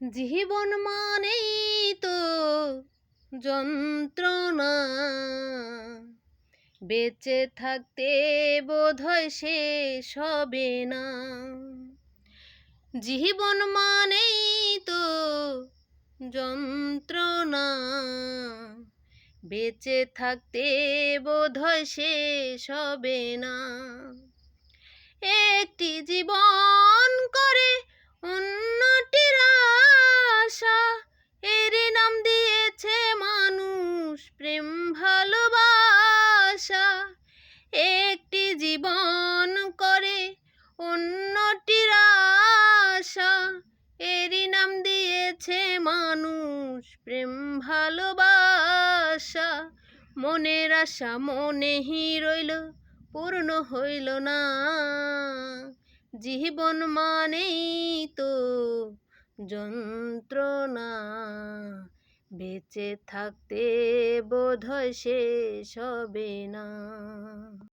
জীবন মানেই তো যন্ত্রণা, বেঁচে থাকতে বোধহয় শেষ হবে না। জীবন মানেই তো যন্ত্রণা, বেঁচে থাকতে বোধহয় শেষ হবে না। একটি জীবন করে অন্যটির আশা, এরই নাম দিয়েছে মানুষ প্রেম ভালোবাসা। একটি জীবন করে অন্যটির আশা, এরই নাম দিয়েছে মানুষ প্রেম ভালোবাসা। মনের আশা মনেই রইল, পূর্ণ হইল না। জীবন মানেই তো যন্ত্রণা, বেঁচে থাকতে বোধহয় শেষ হবে না।